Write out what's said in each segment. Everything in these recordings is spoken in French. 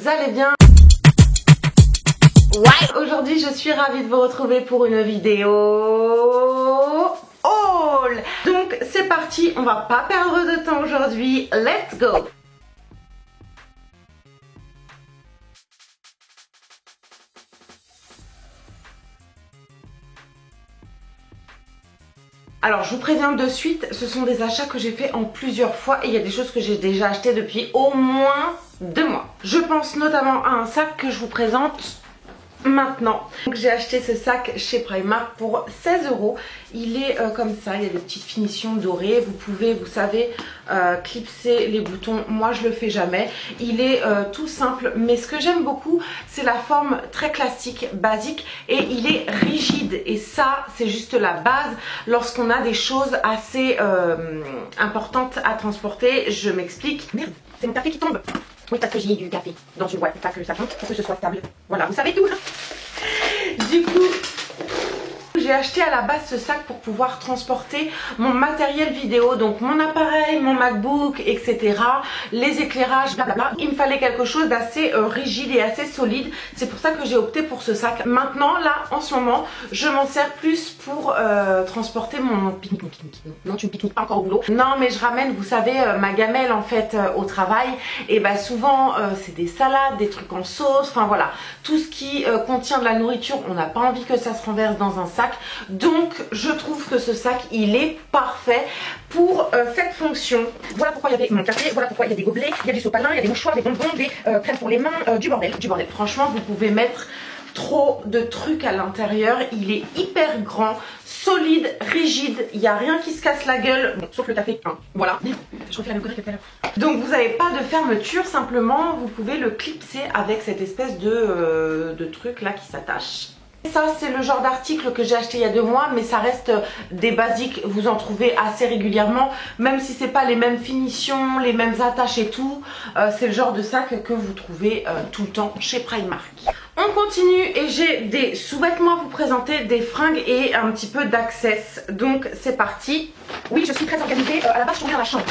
allez bien? Ouais. Aujourd'hui je suis ravie de vous retrouver pour une vidéo haul. Donc c'est parti, on va pas perdre de temps aujourd'hui, let's go. Alors je vous préviens de suite, ce sont des achats que j'ai fait en plusieurs fois et il y a des choses que j'ai déjà achetées depuis au moins 2 mois. Je pense notamment à un sac que je vous présente maintenant. Donc j'ai acheté ce sac chez Primark pour 16 €. Il est comme ça, il y a des petites finitions dorées. Vous pouvez, vous savez, clipser les boutons. Moi je le fais jamais. Il est tout simple, mais ce que j'aime beaucoup, c'est la forme très classique, basique, et il est rigide. Et ça, c'est juste la base lorsqu'on a des choses assez importantes à transporter. Je m'explique. Merde, c'est mon café qui tombe. Oui, parce que j'y ai du café dans une boîte, pas que ça compte, pour que ce soit stable. Voilà, vous savez tout. Du coup, j'ai acheté à la base ce sac pour pouvoir transporter mon matériel vidéo, donc mon appareil, mon MacBook, etc. Les éclairages, blablabla. Il me fallait quelque chose d'assez rigide et assez solide. C'est pour ça que j'ai opté pour ce sac. Maintenant, là, en ce moment, je m'en sers plus pour transporter mon pique-nique. Non, tu ne pique-niques pas encore au boulot. Non, mais je ramène, vous savez, ma gamelle en fait au travail. Et bah souvent, c'est des salades, des trucs en sauce, enfin voilà. Tout ce qui contient de la nourriture, on n'a pas envie que ça se renverse dans un sac. Donc je trouve que ce sac il est parfait pour cette fonction. Voilà pourquoi il y avait mon café, voilà pourquoi il y a des gobelets, il y a du sopalin, il y a des mouchoirs, des bonbons, des crèmes pour les mains, du bordel. Franchement vous pouvez mettre trop de trucs à l'intérieur. Il est hyper grand, solide, rigide, il n'y a rien qui se casse la gueule, bon, sauf le café, hein. Voilà, je refais la même connerie que tout à l'heure. Donc vous n'avez pas de fermeture, simplement vous pouvez le clipser avec cette espèce de truc là qui s'attache. Ça c'est le genre d'article que j'ai acheté il y a 2 mois, mais ça reste des basiques, vous en trouvez assez régulièrement, même si c'est pas les mêmes finitions, les mêmes attaches et tout, c'est le genre de sac que vous trouvez tout le temps chez Primark. On continue et j'ai des sous-vêtements à vous présenter, des fringues et un petit peu d'access, donc c'est parti. Oui, je suis très organisée, à la base je tournais dans la chambre,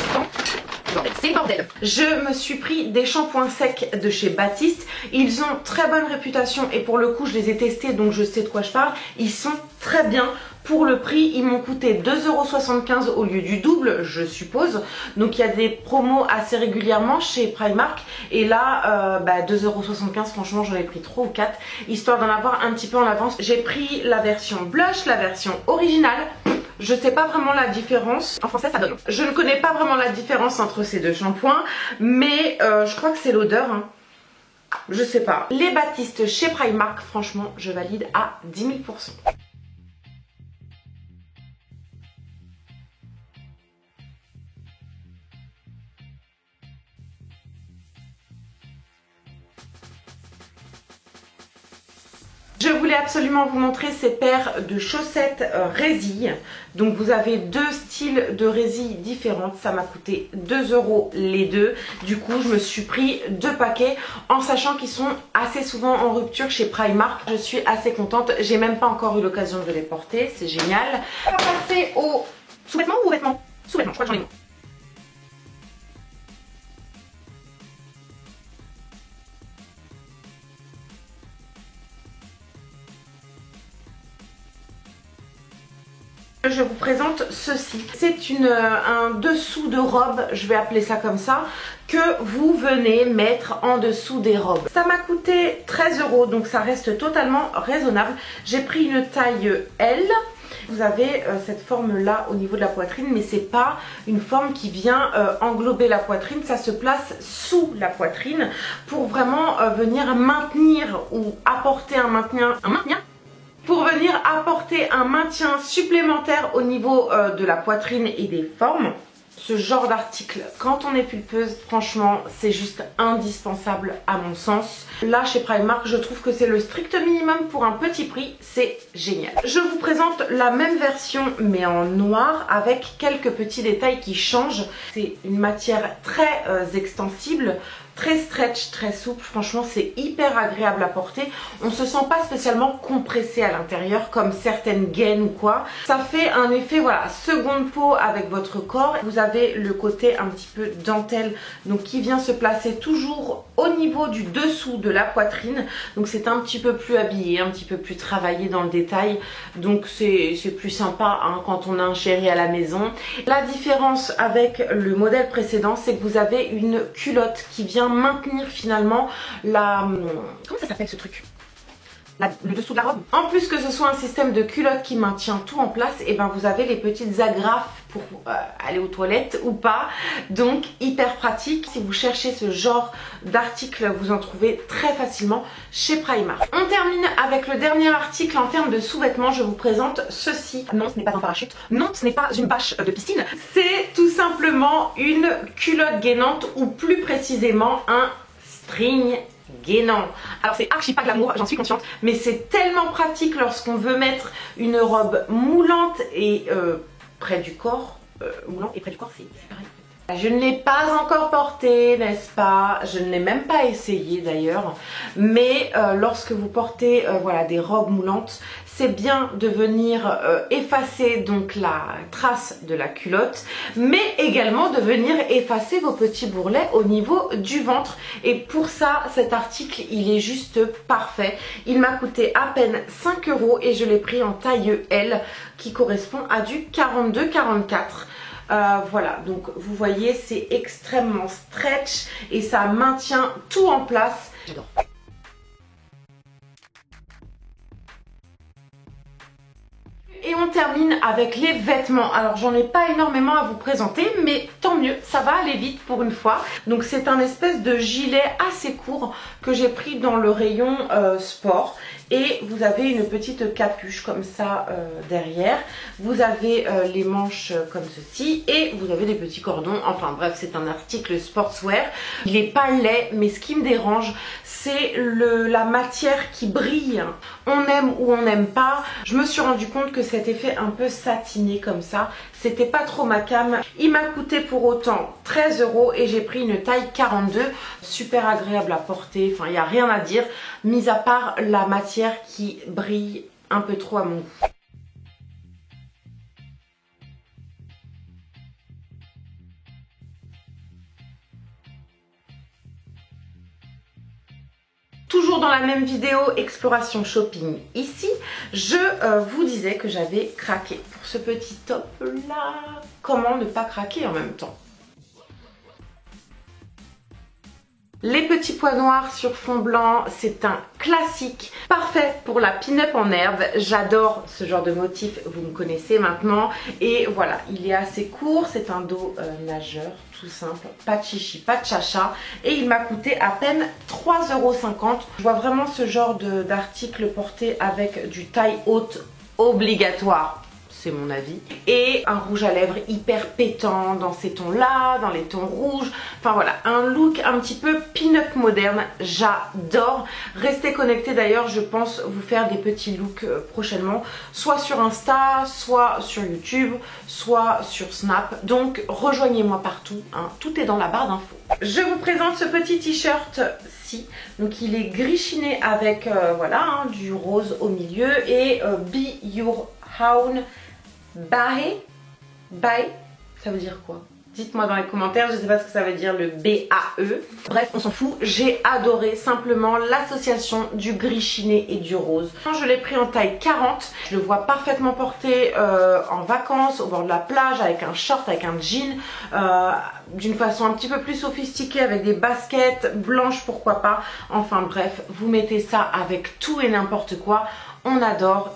c'est bordel. Je me suis pris des shampoings secs de chez Baptiste. Ils ont très bonne réputation et pour le coup je les ai testés donc je sais de quoi je parle. Ils sont très bien. Pour le prix, ils m'ont coûté 2,75 € au lieu du double, je suppose. Donc il y a des promos assez régulièrement chez Primark. Et là, 2,75 €, franchement j'en ai pris 3 ou 4, histoire d'en avoir un petit peu en avance. J'ai pris la version blush, la version originale. Je sais pas vraiment la différence. En français ça donne. Je ne connais pas vraiment la différence entre ces deux shampoings, mais je crois que c'est l'odeur, hein. Je sais pas. Les Baptiste chez Primark, franchement, je valide à 10 000 %. Je voulais absolument vous montrer ces paires de chaussettes résille. Donc vous avez 2 styles de résille différentes. Ça m'a coûté 2 € les deux. Du coup je me suis pris 2 paquets en sachant qu'ils sont assez souvent en rupture chez Primark. Je suis assez contente. J'ai même pas encore eu l'occasion de les porter. C'est génial. On va passer aux sous-vêtements ou aux vêtements? Sous-vêtements, je crois que j'en ai moins. Je vous présente ceci. C'est un dessous de robe, je vais appeler ça comme ça, que vous venez mettre en dessous des robes. Ça m'a coûté 13 €, donc ça reste totalement raisonnable. J'ai pris une taille L. Vous avez cette forme là au niveau de la poitrine, mais c'est pas une forme qui vient englober la poitrine, ça se place sous la poitrine pour vraiment venir maintenir ou apporter un maintien. Pour venir apporter un maintien supplémentaire au niveau de la poitrine et des formes. Ce genre d'article, quand on est pulpeuse, franchement, c'est juste indispensable à mon sens. Là, chez Primark, je trouve que c'est le strict minimum pour un petit prix. C'est génial. Je vous présente la même version, mais en noir, avec quelques petits détails qui changent. C'est une matière très extensible, très stretch, très souple. Franchement, c'est hyper agréable à porter. On se sent pas spécialement compressé à l'intérieur comme certaines gaines ou quoi. Ça fait un effet, voilà, seconde peau avec votre corps. Vous avez le côté un petit peu dentelle, donc qui vient se placer toujours au niveau du dessous de la poitrine. Donc c'est un petit peu plus habillé, un petit peu plus travaillé dans le détail. Donc c'est plus sympa hein, quand on a un chéri à la maison. La différence avec le modèle précédent, c'est que vous avez une culotte qui vient maintenir finalement la... Comment ça s'appelle ce truc ? Le dessous de la robe. En plus que ce soit un système de culotte qui maintient tout en place, et ben vous avez les petites agrafes pour aller aux toilettes ou pas. Donc hyper pratique. Si vous cherchez ce genre d'article, vous en trouvez très facilement chez Primark. On termine avec le dernier article en termes de sous-vêtements. Je vous présente ceci. Non, ce n'est pas un parachute. Non, ce n'est pas une bâche de piscine. C'est tout simplement une culotte gainante ou plus précisément un string gainant. Alors c'est archi pas glamour, j'en suis consciente, mais c'est tellement pratique lorsqu'on veut mettre une robe moulante et près du corps. Moulant et près du corps, c'est pareil. Je ne l'ai pas encore porté, n'est-ce pas? Je ne l'ai même pas essayé d'ailleurs. Mais lorsque vous portez voilà, des robes moulantes, c'est bien de venir effacer donc la trace de la culotte, mais également de venir effacer vos petits bourrelets au niveau du ventre. Et pour ça, cet article, il est juste parfait. Il m'a coûté à peine 5 € et je l'ai pris en taille L qui correspond à du 42-44. Voilà, donc vous voyez, c'est extrêmement stretch et ça maintient tout en place. J'adore. Et on termine avec les vêtements. Alors j'en ai pas énormément à vous présenter, mais tant mieux, ça va aller vite pour une fois. Donc c'est un espèce de gilet assez court que j'ai pris dans le rayon sport. Et vous avez une petite capuche comme ça derrière. Vous avez les manches comme ceci et vous avez des petits cordons. Enfin bref, c'est un article sportswear. Il n'est pas laid, mais ce qui me dérange, c'est la matière qui brille. On aime ou on n'aime pas. Je me suis rendu compte que cet effet un peu satiné comme ça, c'était pas trop ma came. Il m'a coûté pour autant 13 € et j'ai pris une taille 42. Super agréable à porter, enfin il n'y a rien à dire, mis à part la matière qui brille un peu trop à mon goût. Toujours dans la même vidéo exploration shopping ici, je vous disais que j'avais craqué pour ce petit top là. Comment ne pas craquer en même temps? Les petits pois noirs sur fond blanc, c'est un classique, parfait pour la pin-up en herbe. J'adore ce genre de motif, vous me connaissez maintenant. Et voilà, il est assez court, c'est un dos nageur, tout simple, pas de chichi, pas de chacha. Et il m'a coûté à peine 3,50 €. Je vois vraiment ce genre d'article porté avec du taille haute obligatoire. C'est mon avis. Et un rouge à lèvres hyper pétant dans ces tons là, dans les tons rouges. Enfin voilà, un look un petit peu pin-up moderne. J'adore. Restez connectés d'ailleurs, je pense vous faire des petits looks prochainement. Soit sur Insta, soit sur YouTube, soit sur Snap. Donc rejoignez-moi partout, hein. Tout est dans la barre d'infos. Je vous présente ce petit t-shirt-ci. Donc il est gris chiné avec voilà, hein, du rose au milieu et Be Your Own Bae, ça veut dire quoi? Dites-moi dans les commentaires, je ne sais pas ce que ça veut dire le B-A-E. Bref, on s'en fout, j'ai adoré simplement l'association du gris chiné et du rose. Je l'ai pris en taille 40, je le vois parfaitement porté en vacances, au bord de la plage, avec un short, avec un jean, d'une façon un petit peu plus sophistiquée, avec des baskets blanches, pourquoi pas. Enfin bref, vous mettez ça avec tout et n'importe quoi, on adore.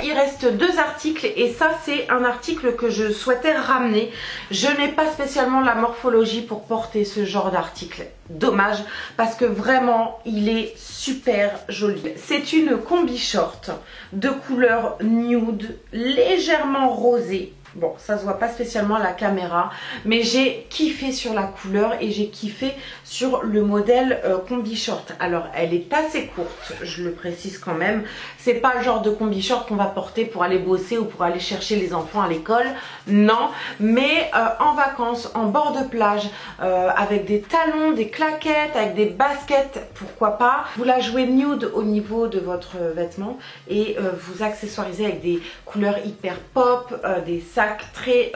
Et il reste 2 articles et ça c'est un article que je souhaitais ramener. Je n'ai pas spécialement la morphologie pour porter ce genre d'article. Dommage parce que vraiment il est super joli. C'est une combi short de couleur nude légèrement rosée. Bon, ça se voit pas spécialement à la caméra, mais j'ai kiffé sur la couleur et j'ai kiffé sur le modèle combi short. Alors, elle est assez courte, je le précise quand même. C'est pas le genre de combi short qu'on va porter pour aller bosser ou pour aller chercher les enfants à l'école. Non, mais en vacances, en bord de plage, avec des talons, des claquettes, avec des baskets, pourquoi pas. Vous la jouez nude au niveau de votre vêtement et vous accessoirisez avec des couleurs hyper pop, des sacs très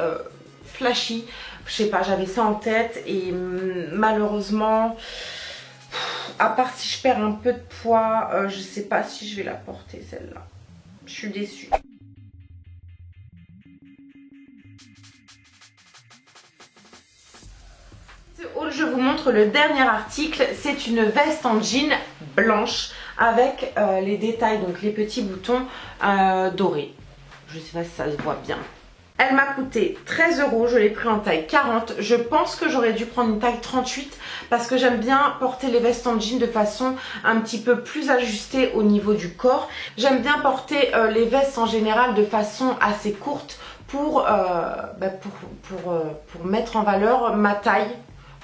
flashy. Je sais pas, j'avais ça en tête et malheureusement, à part si je perds un peu de poids, je sais pas si je vais la porter celle-là. Je suis déçue. Ce haul, je vous montre le dernier article. C'est une veste en jean blanche avec les détails, donc les petits boutons dorés. Je sais pas si ça se voit bien. Elle m'a coûté 13 €, je l'ai pris en taille 40. Je pense que j'aurais dû prendre une taille 38 parce que j'aime bien porter les vestes en jean de façon un petit peu plus ajustée au niveau du corps. J'aime bien porter les vestes en général de façon assez courte pour mettre en valeur ma taille.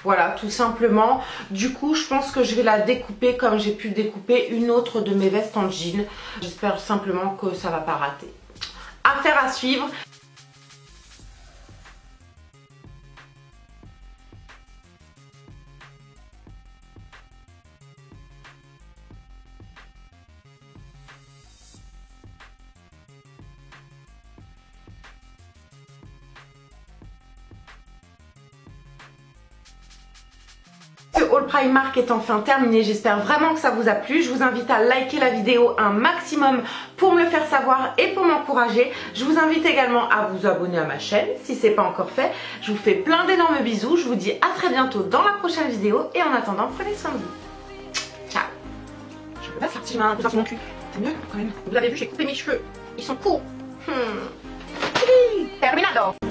Voilà, tout simplement. Du coup, je pense que je vais la découper comme j'ai pu découper une autre de mes vestes en jean. J'espère simplement que ça va pas rater. Affaire à suivre. Ce haul Primark est enfin terminé, j'espère vraiment que ça vous a plu. Je vous invite à liker la vidéo un maximum pour me le faire savoir et pour m'encourager. Je vous invite également à vous abonner à ma chaîne si ce n'est pas encore fait. Je vous fais plein d'énormes bisous, je vous dis à très bientôt dans la prochaine vidéo et en attendant, prenez soin de vous. Ciao. Je peux pas sortir ma main sur mon cul, c'est mieux quand même. Vous l'avez vu, j'ai coupé mes cheveux, ils sont courts. Terminado.